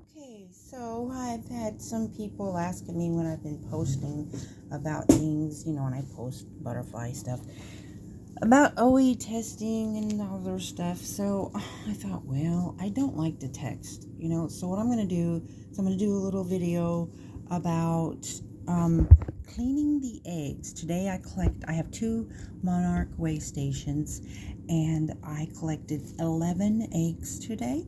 Okay, so I've had some people asking me when I've been posting about things, and I post butterfly stuff about OE testing and all their stuff. So I thought, well, I don't like to text, so what I'm going to do is I'm going to do a little video about cleaning the eggs. Today I have two Monarch weigh stations, and I collected 11 eggs today.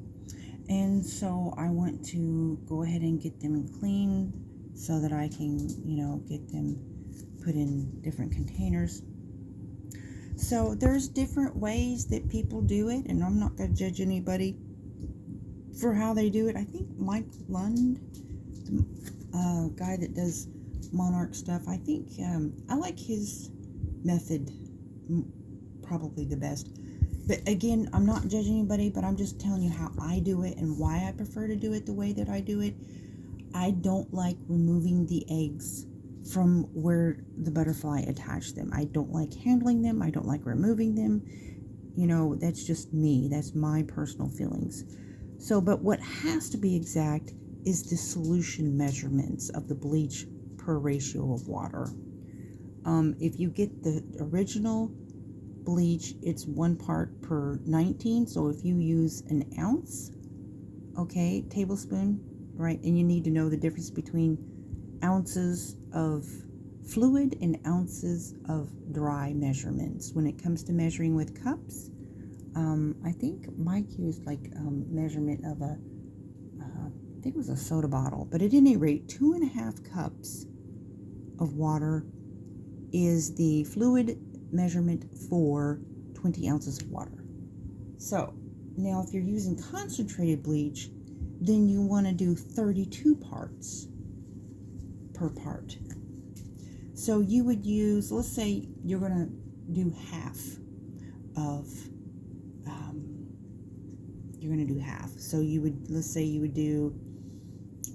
And so I want to go ahead and get them cleaned so that I can, get them put in different containers. So there's different ways that people do it, and I'm not going to judge anybody for how they do it. I think Mike Lund, the guy that does Monarch stuff, I think I like his method probably the best. But again, I'm not judging anybody, but I'm just telling you how I do it and why I prefer to do it the way that I do it. I don't like removing the eggs from where the butterfly attached them. I don't like handling them. I don't like removing them. That's just me. That's my personal feelings. So, but what has to be exact is the solution measurements of the bleach per ratio of water. If you get the original bleach, it's 1 part per 19. So if you use an ounce, tablespoon, right, and you need to know the difference between ounces of fluid and ounces of dry measurements when it comes to measuring with cups. I think Mike used measurement of I think it was a soda bottle, but at any rate, 2.5 cups of water is the fluid measurement for 20 ounces of water. So now if you're using concentrated bleach, then you want to do 32 parts per part. So you would use, let's say you're going to do half of so let's say you would do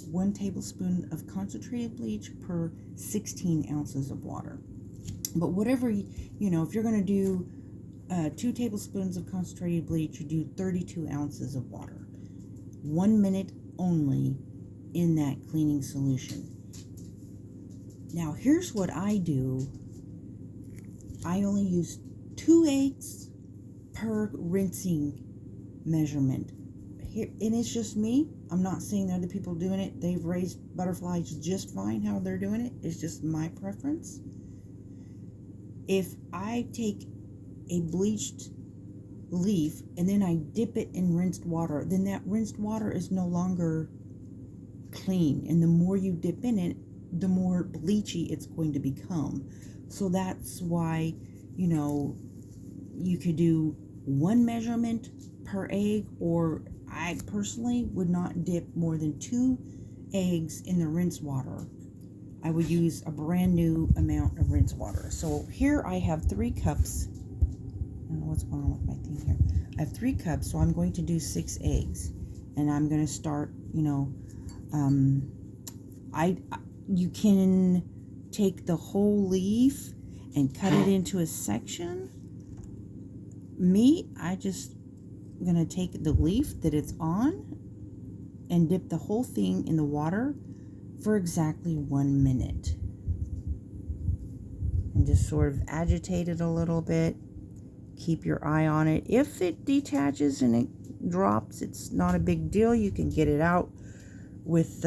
1 tablespoon of concentrated bleach per 16 ounces of water. But whatever, if you're going to do 2 tablespoons of concentrated bleach, you do 32 ounces of water. 1 minute only in that cleaning solution. Now, here's what I do. I only use 2 eggs per rinsing measurement. And it's just me. I'm not saying other people doing it. They've raised butterflies just fine how they're doing it. It's just my preference. If I take a bleached leaf and then I dip it in rinsed water, then that rinsed water is no longer clean. And the more you dip in it, the more bleachy it's going to become. So that's why, you could do 1 measurement per egg, or I personally would not dip more than 2 eggs in the rinse water. I would use a brand new amount of rinse water. So here I have 3 cups. I don't know what's going on with my thing here. I have 3 cups, so I'm going to do 6 eggs. And I'm going to start, you can take the whole leaf and cut it into a section. I just going to take the leaf that it's on and dip the whole thing in the water for exactly 1 minute. And just sort of agitate it a little bit. Keep your eye on it. If it detaches and it drops, it's not a big deal. You can get it out with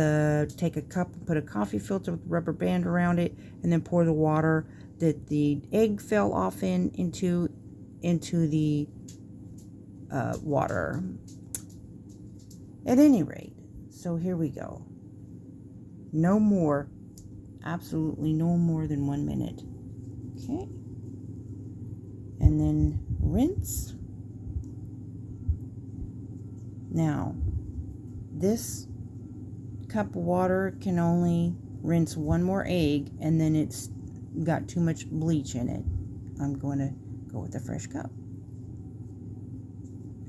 take a cup and put a coffee filter with a rubber band around it, and then pour the water that the egg fell off into the water. At any rate, so here we go. No more, absolutely no more than 1 minute. Okay. And then rinse. Now, this cup of water can only rinse 1 more egg, and then it's got too much bleach in it. I'm going to go with a fresh cup.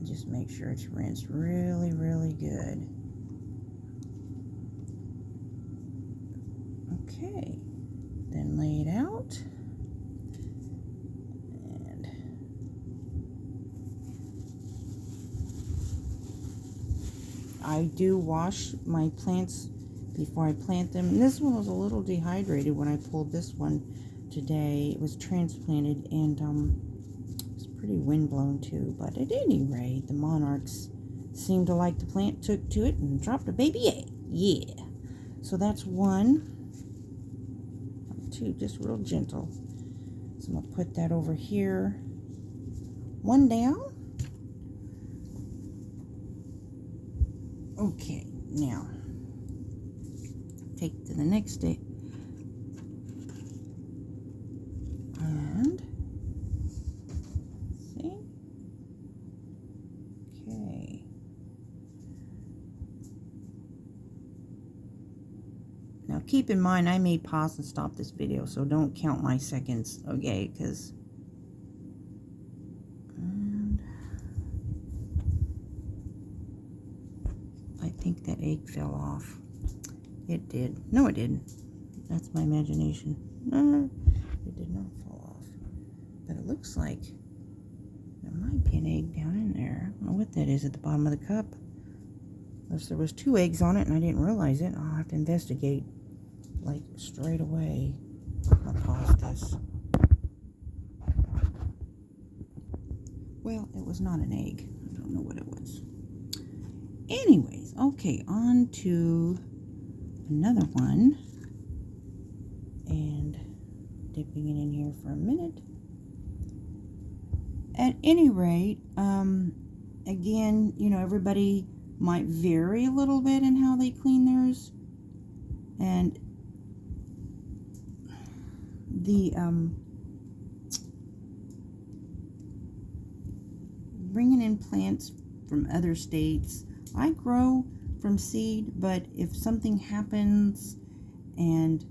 Just make sure it's rinsed really, really good. Okay, then lay it out. And I do wash my plants before I plant them. And this one was a little dehydrated when I pulled this one today. It was transplanted, and it's pretty windblown too. But at any rate, the monarchs seemed to like the plant, took to it, and dropped a baby egg. Yeah. So that's one. Two, just real gentle. So I'm going to put that over here. One down. Okay, now take to the next day. And see? Okay. Now keep in mind I may pause and stop this video, so don't count my seconds, okay? Because I think that egg fell off. It did. No, it didn't. That's my imagination. It did not fall off. But it looks like there might be an egg down in there. I don't know what that is at the bottom of the cup. Unless there was 2 eggs on it and I didn't realize it. I'll have to investigate, like, straight away. I'll pause this. Well, it was not an egg. I don't know what it was. Anyways, okay, on to another one. And dipping it in here for a minute. At any rate, again, you know, everybody might vary a little bit in how they clean theirs. And the bringing in plants from other states, I grow from seed, but if something happens and,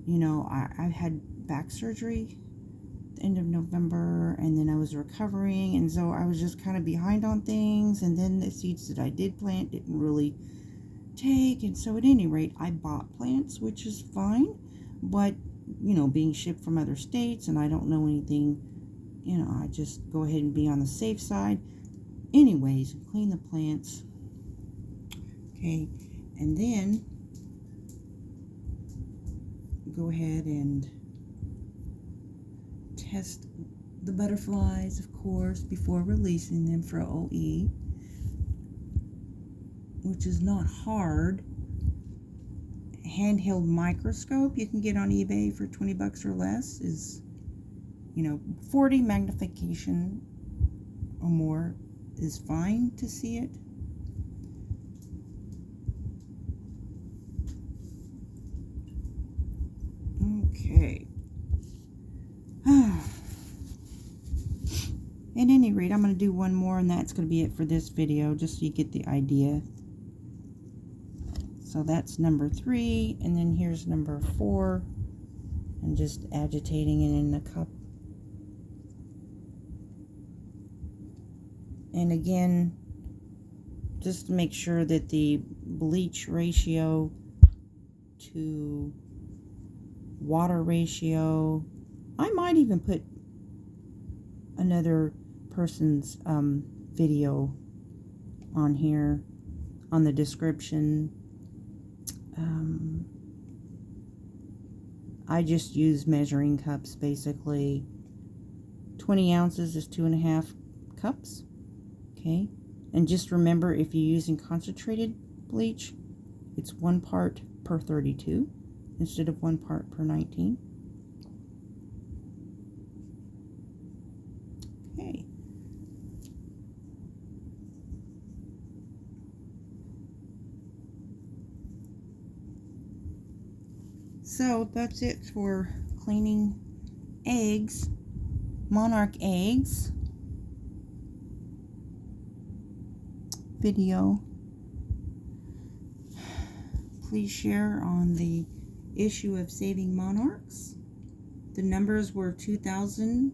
you know, I had back surgery the end of November, and then I was recovering, and so I was just kind of behind on things, and then the seeds that I did plant didn't really take, and so at any rate, I bought plants, which is fine, but, you know, being shipped from other states, and I don't know anything, you know, I just go ahead and be on the safe side. Anyways, clean the plants. Okay, and then go ahead and test the butterflies, of course, before releasing them for OE, which is not hard. Handheld microscope you can get on eBay for 20 bucks or less is, you know, 40 magnification or more is fine to see it. Okay. At any rate, I'm going to do one more, and that's going to be it for this video, just so you get the idea. So that's number 3, and then here's number 4, and just agitating it in the cup. And again, just to make sure that the bleach ratio to water ratio, I might even put another person's video on here on the description. I just use measuring cups, basically. 20 ounces is 2.5 cups. Okay, and just remember, if you're using concentrated bleach, it's 1 part per 32 instead of 1 part per 19. Okay. So that's it for cleaning eggs, Monarch eggs video. Please share on the issue of saving monarchs. The numbers were 2,000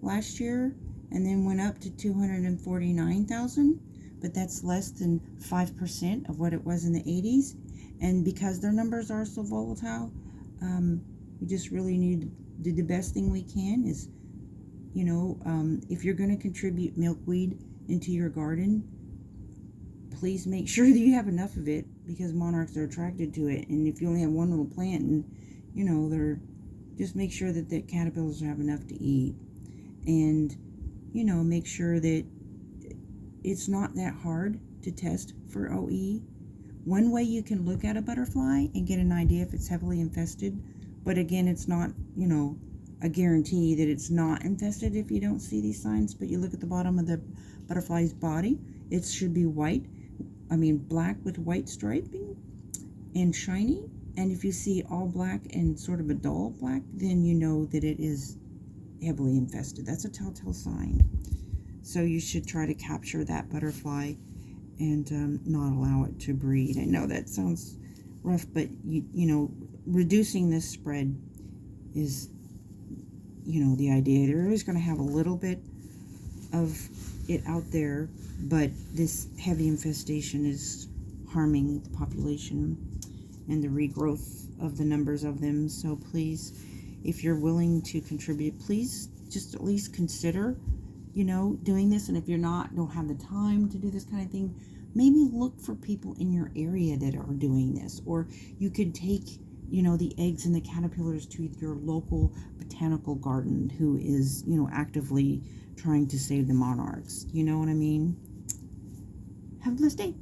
last year and then went up to 249,000, but that's less than 5% of what it was in the 80s. And because their numbers are so volatile, we just really need to do the best thing we can is, you know, if you're going to contribute milkweed into your garden, please make sure that you have enough of it, because monarchs are attracted to it. And if you only have one little plant, and they're, just make sure that the caterpillars have enough to eat. And make sure that it's not that hard to test for OE. One way you can look at a butterfly and get an idea if it's heavily infested, but again, it's not a guarantee that it's not infested if you don't see these signs. But you look at the bottom of the butterfly's body, it should be black with white striping and shiny. And if you see all black and sort of a dull black, then you know that it is heavily infested. That's a telltale sign. So you should try to capture that butterfly and not allow it to breed. I know that sounds rough, but reducing this spread is the idea. They're always going to have a little bit of it out there, but this heavy infestation is harming the population and the regrowth of the numbers of them. So please, if you're willing to contribute, please just at least consider doing this. And if you're don't have the time to do this kind of thing, maybe look for people in your area that are doing this. Or you could take the eggs and the caterpillars to your local botanical garden who is actively trying to save the monarchs. You know what I mean? Have a blessed day.